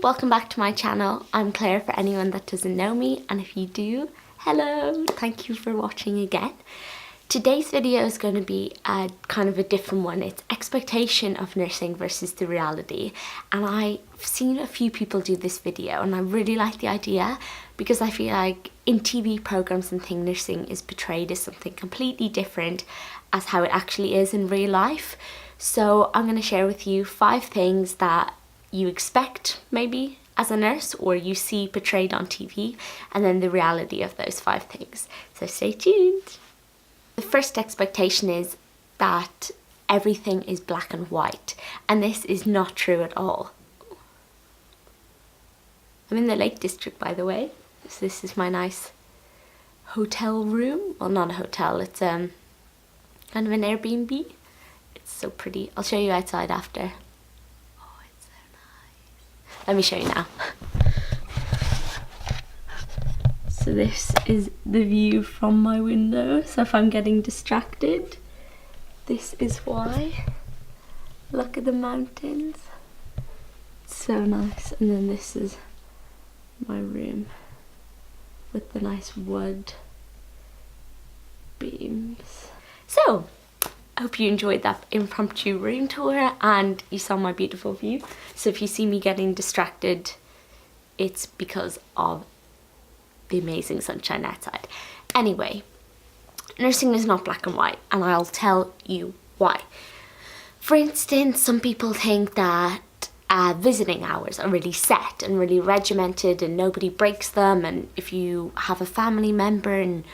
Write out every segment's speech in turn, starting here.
welcome back to my channel. I'm Claire for anyone that doesn't know me, and if you do, hello, thank you for watching again. Today's video is going to be a kind of a different one. It's expectation of nursing versus the reality, and I've seen a few people do this video and I really like the idea because I feel like in TV programs and things, nursing is portrayed as something completely different as how it actually is in real life. So I'm going to share with you 5 things that you expect maybe as a nurse or you see portrayed on TV, and then the reality of those 5 things. So stay tuned. The first expectation is that everything is black and white, and this is not true at all. I'm in the Lake District, by the way. So this is my nice hotel room. Well, not a hotel, it's kind of an Airbnb. It's so pretty. I'll show you outside after. Oh, it's so nice. Let me show you now. So this is the view from my window. So if I'm getting distracted, this is why. Look at the mountains. It's so nice. And then this is my room with the nice wood beams. So I hope you enjoyed that impromptu room tour and you saw my beautiful view. So if you see me getting distracted, it's because of the amazing sunshine outside. Anyway, nursing is not black and white, and I'll tell you why. For instance, some people think that visiting hours are really set and really regimented and nobody breaks them, and if you have a family member and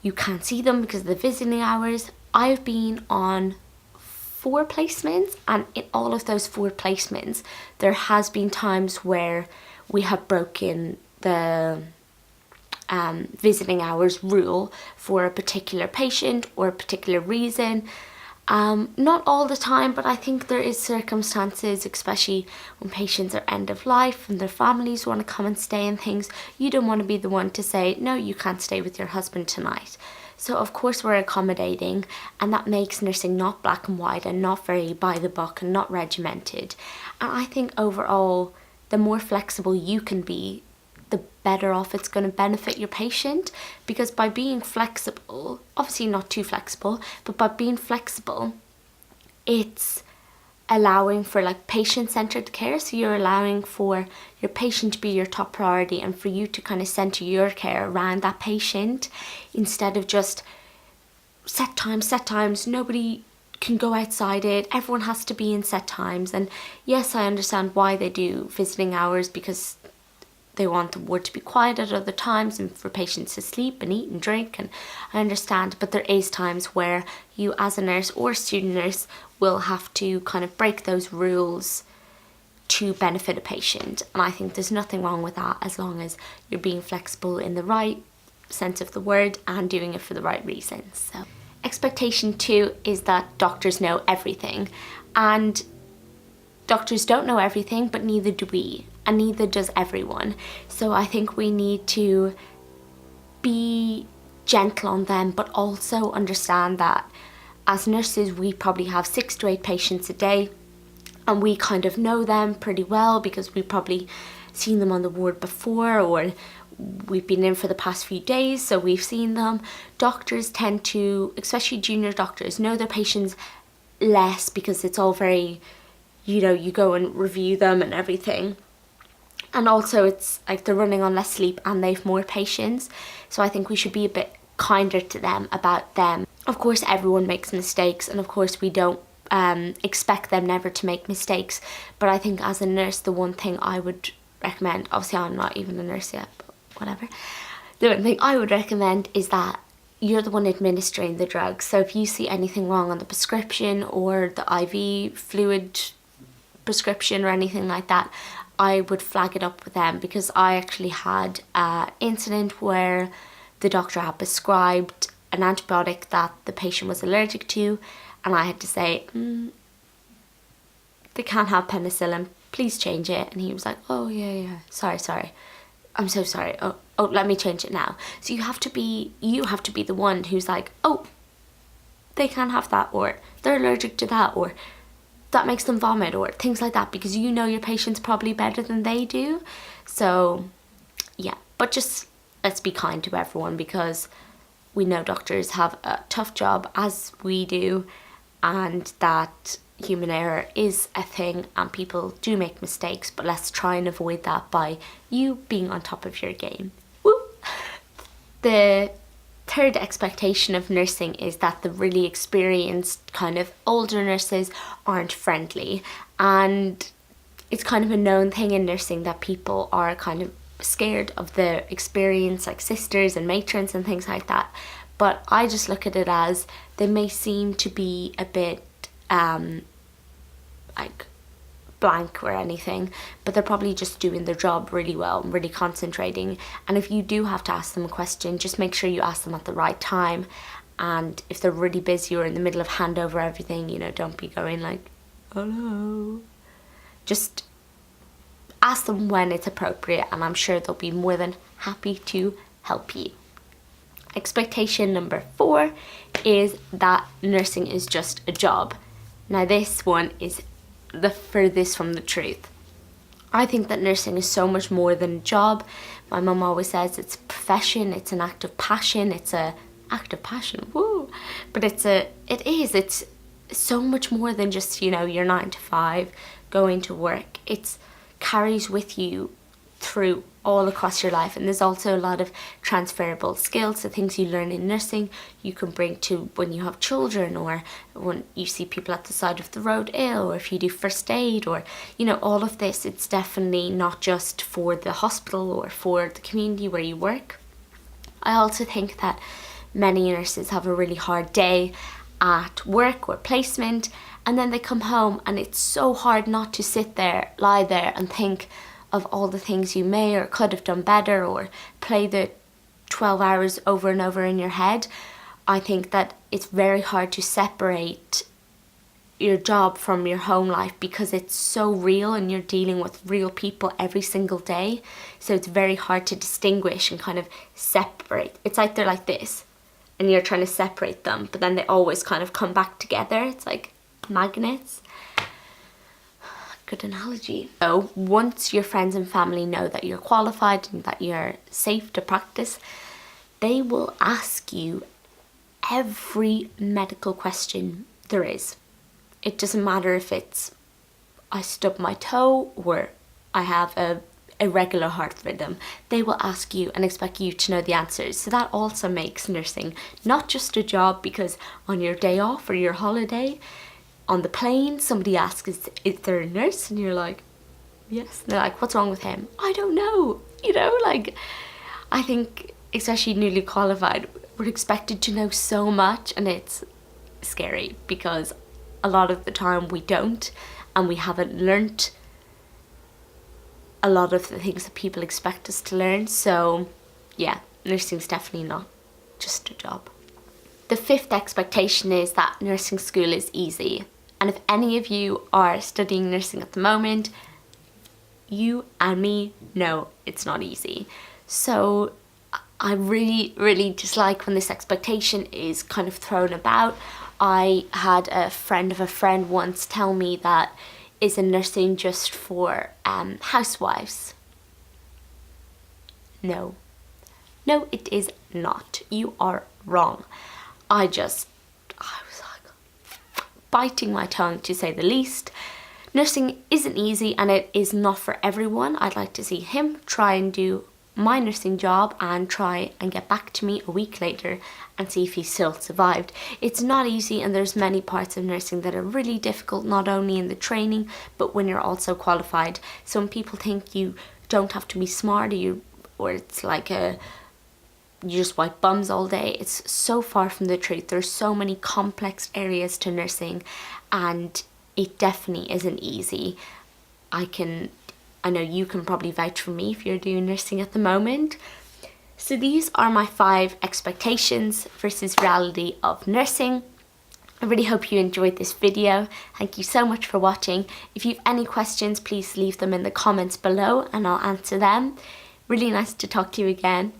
you can't see them because of the visiting hours. I've been on 4 placements, and in all of those 4 placements there has been times where we have broken the visiting hours rule for a particular patient or a particular reason. Not all the time, but I think there is circumstances, especially when patients are end of life and their families want to come and stay and things. You don't want to be the one to say, no, you can't stay with your husband tonight. So of course we're accommodating, and that makes nursing not black and white and not very by the book and not regimented. And I think overall, the more flexible you can be, the better off it's going to benefit your patient, because by being flexible, obviously not too flexible, but by being flexible, it's allowing for like patient-centered care. So you're allowing for your patient to be your top priority and for you to kind of center your care around that patient instead of just set times, nobody can go outside it, everyone has to be in set times. And yes, I understand why they do visiting hours, because they want the ward to be quiet at other times and for patients to sleep and eat and drink, and I understand, but there is times where you as a nurse or student nurse will have to kind of break those rules to benefit a patient, and I think there's nothing wrong with that as long as you're being flexible in the right sense of the word and doing it for the right reasons. So expectation 2 is that doctors know everything, and doctors don't know everything, but neither do we, and neither does everyone. So I think we need to be gentle on them, but also understand that as nurses we probably have 6 to 8 patients a day, and we kind of know them pretty well because we've probably seen them on the ward before, or we've been in for the past few days, so we've seen them. Doctors tend to, especially junior doctors, know their patients less because it's all very, you know, you go and review them and everything. And also it's like they're running on less sleep and they've more patients. So I think we should be a bit kinder to them about them. Of course, everyone makes mistakes, and of course we don't expect them never to make mistakes. But I think as a nurse, the one thing I would recommend, obviously I'm not even a nurse yet, but whatever. The one thing I would recommend is that you're the one administering the drugs. So if you see anything wrong on the prescription or the IV fluid prescription or anything like that, I would flag it up with them, because I actually had an incident where the doctor had prescribed an antibiotic that the patient was allergic to, and I had to say, they can't have penicillin, please change it. And he was like, oh yeah, sorry, I'm so sorry, oh let me change it now. So you have to be the one who's like, oh, they can't have that, or they're allergic to that, or that makes them vomit or things like that, because you know your patients probably better than they do. So yeah, but just let's be kind to everyone, because we know doctors have a tough job as we do, and that human error is a thing and people do make mistakes, but let's try and avoid that by you being on top of your game. Woo! The third expectation of nursing is that the really experienced kind of older nurses aren't friendly, and it's kind of a known thing in nursing that people are kind of scared of the experience, like sisters and matrons and things like that. But I just look at it as they may seem to be a bit like blank or anything, but they're probably just doing their job really well and really concentrating. And if you do have to ask them a question, just make sure you ask them at the right time. And if they're really busy or in the middle of handover everything, you know, don't be going like, hello. Just ask them when it's appropriate, and I'm sure they'll be more than happy to help you. Expectation number 4 is that nursing is just a job. Now this one is the furthest from the truth. I think that nursing is so much more than a job. My mum always says it's a profession, it's an act of passion, woo! But it's so much more than just, you know, your 9 to 5 going to work. It's carries with you through all across your life, and there's also a lot of transferable skills. The things you learn in nursing you can bring to when you have children, or when you see people at the side of the road ill, or if you do first aid, or you know, all of this. It's definitely not just for the hospital or for the community where you work. I also think that many nurses have a really hard day at work or placement, and then they come home and it's so hard not to lie there and think of all the things you may or could have done better, or play the 12 hours over and over in your head. I think that it's very hard to separate your job from your home life, because it's so real and you're dealing with real people every single day. So it's very hard to distinguish and kind of separate. It's like they're like this and you're trying to separate them, but then they always kind of come back together. It's like magnets. Good analogy. So once your friends and family know that you're qualified and that you're safe to practice, they will ask you every medical question there is. It doesn't matter if it's I stub my toe or I have a irregular heart rhythm. They will ask you and expect you to know the answers. So that also makes nursing not just a job, because on your day off or your holiday, on the plane, somebody asks, is there a nurse? And you're like, yes. And they're like, what's wrong with him? I don't know. You know, like, I think especially newly qualified, we're expected to know so much, and it's scary because a lot of the time we don't, and we haven't learnt a lot of the things that people expect us to learn. So yeah, nursing's definitely not just a job. The 5th expectation is that nursing school is easy. And if any of you are studying nursing at the moment, you and me know it's not easy. So I really, really dislike when this expectation is kind of thrown about. I had a friend of a friend once tell me that, isn't nursing just for housewives? No. No, it is not. You are wrong. I was like biting my tongue, to say the least. Nursing isn't easy, and it is not for everyone. I'd like to see him try and do my nursing job and try and get back to me a week later and see if he still survived. It's not easy, and there's many parts of nursing that are really difficult, not only in the training but when you're also qualified. Some people think you don't have to be smart, or it's like you just wipe bums all day. It's so far from the truth. There's so many complex areas to nursing, and it definitely isn't easy. I know you can probably vouch for me if you're doing nursing at the moment. So these are my 5 expectations versus reality of nursing. I really hope you enjoyed this video. Thank you so much for watching. If you have any questions, please leave them in the comments below and I'll answer them. Really nice to talk to you again.